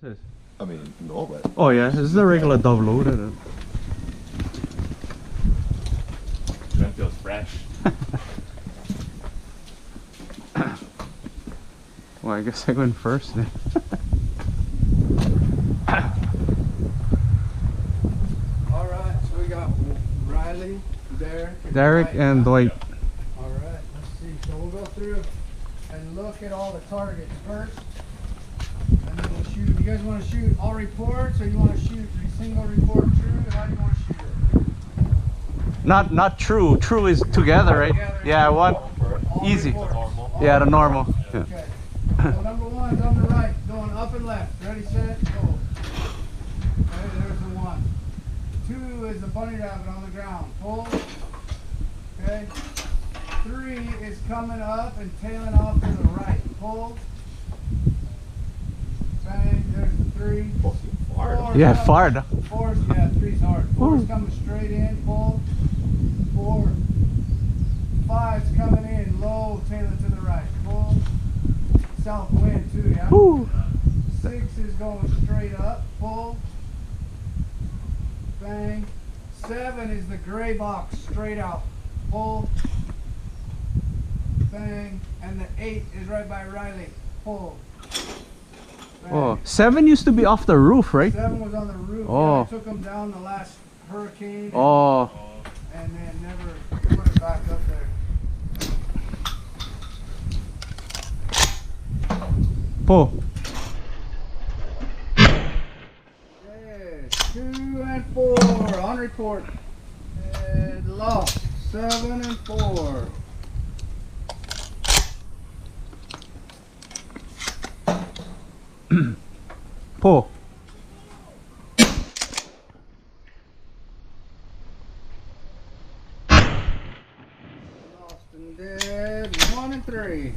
What's this? I mean, no, but Oh yeah, this is a regular dove loader. That feels fresh. Well, I guess I went first then. Alright, so we got Riley, Derek and Dwight. Alright, let's see. So we'll go through and look at all the targets first. And then we'll shoot. You guys want to shoot all reports, or you want to shoot a single report true? How do you want to shoot it? Not true. True is together, right? Together. Yeah, one. All Easy. reports. Yeah, the normal. Yeah. Okay. So number one's on the right, going up and left. Ready, set, go. Okay, there's the one. Two is the bunny rabbit on the ground. Pull. Okay. Three is coming up and tailing off to the right. Pull. Bang. There's the three. Four Yeah, coming- far. Four's, yeah, three's hard. Four's Ooh. coming straight in. Pull. Four. Five's coming in low, tailing to the right. Pull. South wind too, yeah? Woo. Six is going straight up. Pull. Bang. Seven is the gray box straight out. Pull. Bang. And the eight is right by Riley. Pull. Bang. Oh, 7 used to be off the roof, right? Seven was on the roof. Oh. Yeah, I took them down the last hurricane. Oh, And then never put it back up there. pull. Okay, 2 and 4 on report. And lost. 7 and 4. Pull. Lost and dead. 1 and 3.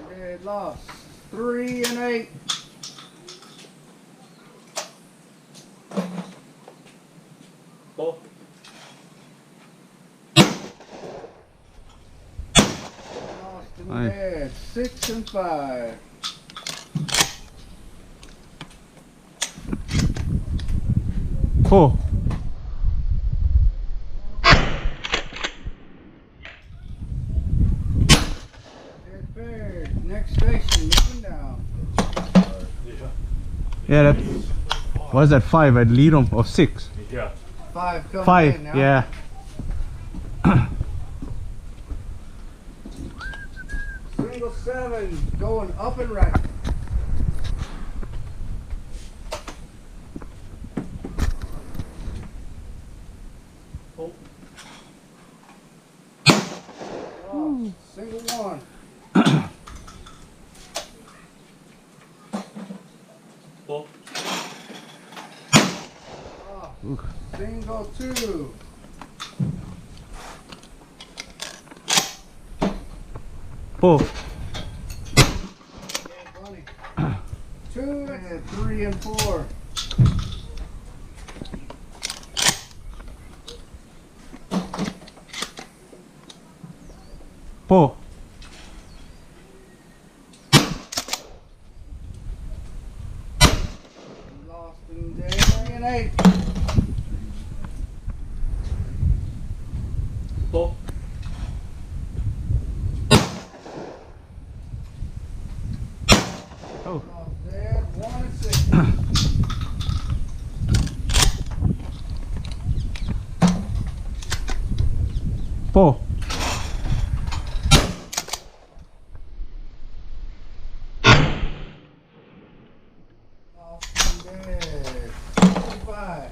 Dead, lost. 3 and 8. Pull. Lost and Aye. dead. 6 and 5. Pull. Dead bear. Next station, moving down. Yeah, that was that 5. I'd lead them. Or 6. Yeah. 5 coming 5. in now. Yeah. Single 7 going up and right. Pull. Lost. Single 1. Pull. Lost. Single 2. Pull. Bunny. 2 and 3 and 4. Pull. Lost and dead. 3 and 8. Pull. Oh. Lost dead. 1 and 6. Pull. Lost and dead. 5.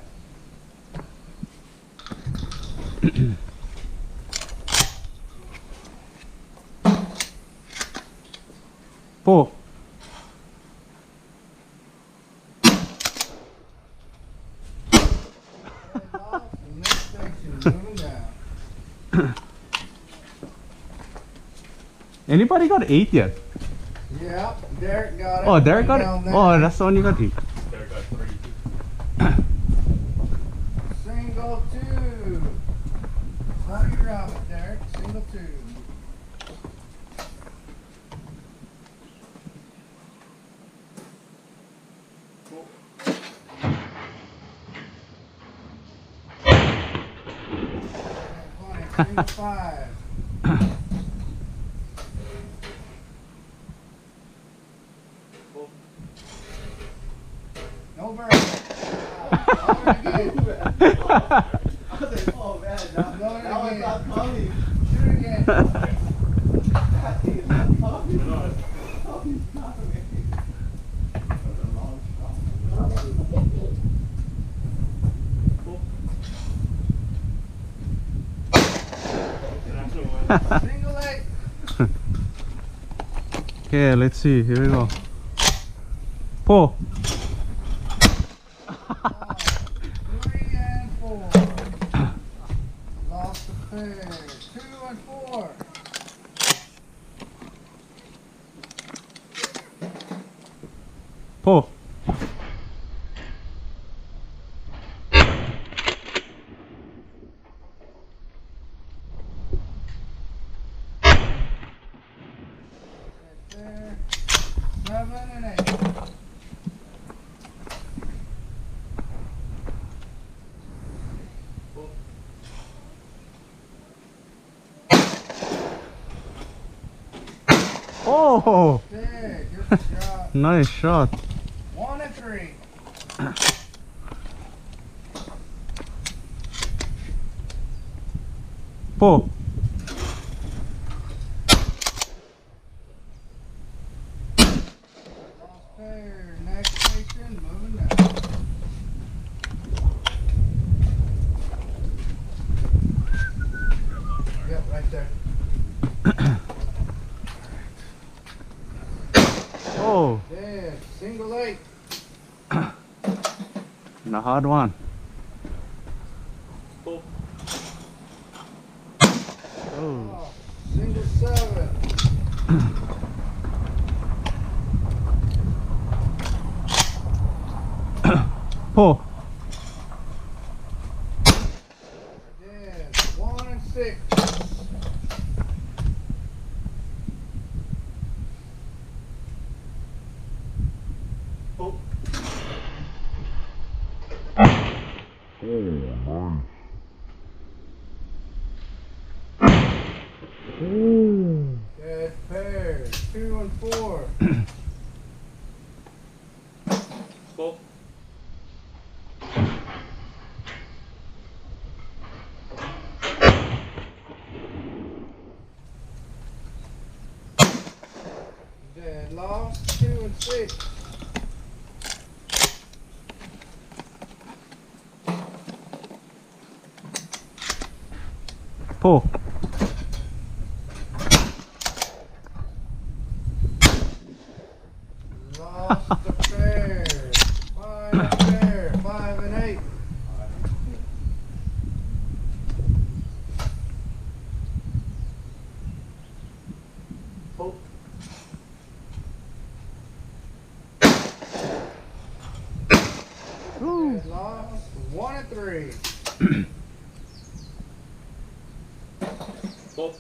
Pull. Lost. And next station, moving down. Anybody got 8 yet? Yep, Derek got it. Oh, Derek got Down it? there. Oh, that's the one you got 8. There got 3. Single 2. two. Pony rabbit, Derek. Single two. Single five. No bird. Oh man, now it's not coming. Shoot again. Single eight. Okay, let's see. Here we go. Pull. 3 and 4. Lost the pair. 2 and 4. Pull. There. 7 and 8. Oh, There. Good shot. nice shot. 1 and 3. Pull. Lost pair. Next station. Moving down. Yep, right there. Oh, There. Single 8. and a hard one. Pull. Oh, Oh, single 7. pull. There. 1 and 6. Pull. Dead pair. 2 and 4. Pull. Dead lost. 2 and 6. Pull. Lost the pair. 5 and pair. 5 and 8. Pull. Ooh. Dead lost. 1 and 3. Pull.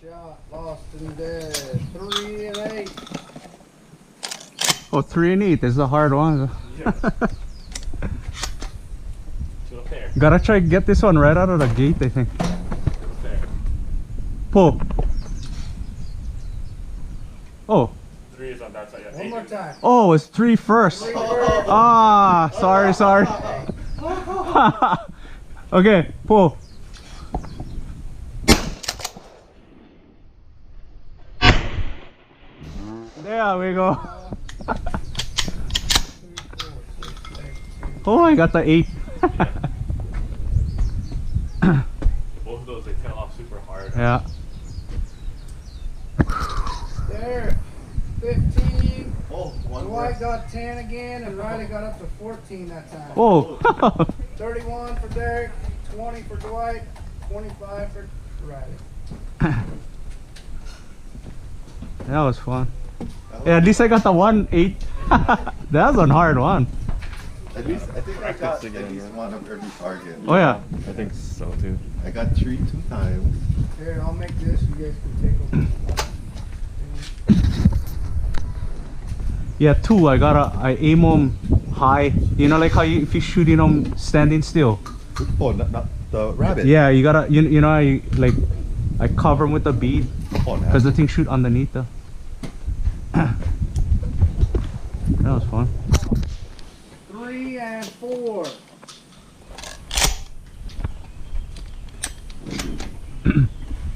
Shot. Lost and dead. 3 and 8. Oh, 3 and 8 is the hard one. Yes. To a pair. Gotta try to get this one right out of the gate, I think. To a pair. Pull. Oh, 3 is on that side. Yeah, One 8 more is- time. oh, it's 3 first. 3 first. Ah, sorry. Okay, pull. There we go. 2, 4, 6, 8, 2. Oh, I got the 8. Both of those, they tail off super hard. Yeah. There. 15. Oh, one Dwight got 10 again, and Riley got up to 14 that time. Oh. 31 for Derek, 20 for Dwight, 25 for Riley. That was fun. Yeah, at least I got the 1-8. That was a hard one. At least I think I got Practice at again, least yeah. one of every target. Oh yeah. I think so too. I got 3 2 times. Here, I'll make this. You guys can take them. Yeah, 2. I aim them high. You know, like how if you're shooting them standing still. Oh, not the rabbit. Yeah, you gotta, you know, I cover them with a bead Oh, because the thing shoot underneath the. That was fun. 3 and 4.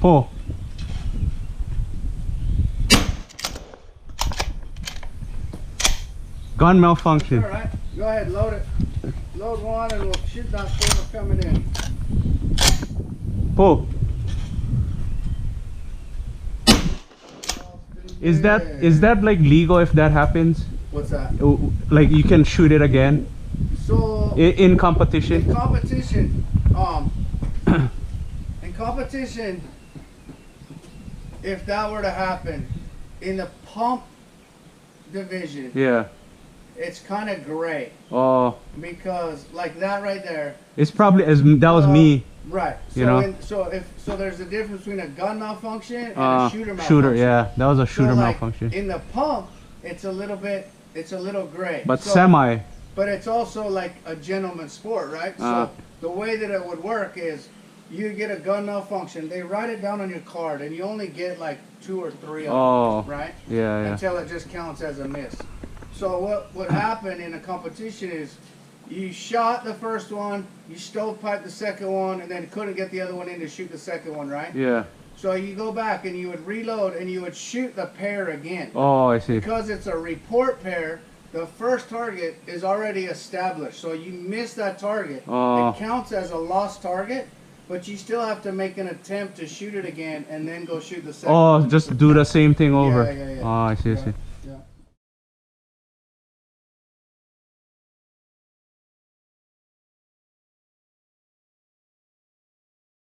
Pull. Gun malfunction. All right, go ahead, load it. Load one, and we'll shoot that 4 coming in. Pull. Is that like legal if that happens? What's that? Like you can shoot it again So in competition? in competition, in competition, if that were to happen, in the pump division, Yeah. it's kind of gray Oh, because like that right there. it's probably that was me. Right. So You know? so there's a difference between a gun malfunction and a shooter malfunction. Shooter, yeah, that was a shooter So, like, malfunction. In the pump, it's a little gray. But So- semi. But it's also like a gentleman's sport, right? So the way that it would work is you get a gun malfunction, they write it down on your card, and you only get like 2 or 3 of Oh, them, right? yeah, yeah. Until it just counts as a miss. So what would happen in a competition is you shot the first one, you stovepiped the second one, and then couldn't get the other one in to shoot the second one, right? Yeah. So you go back and you would reload and you would shoot the pair again. Oh, I see. Because it's a report pair, the first target is already established. So you miss that target. Oh. It counts as a lost target, but you still have to make an attempt to shoot it again and then go shoot the second Oh, one. just do the same thing over. Yeah, yeah, yeah. Oh, I see, I see. Yeah.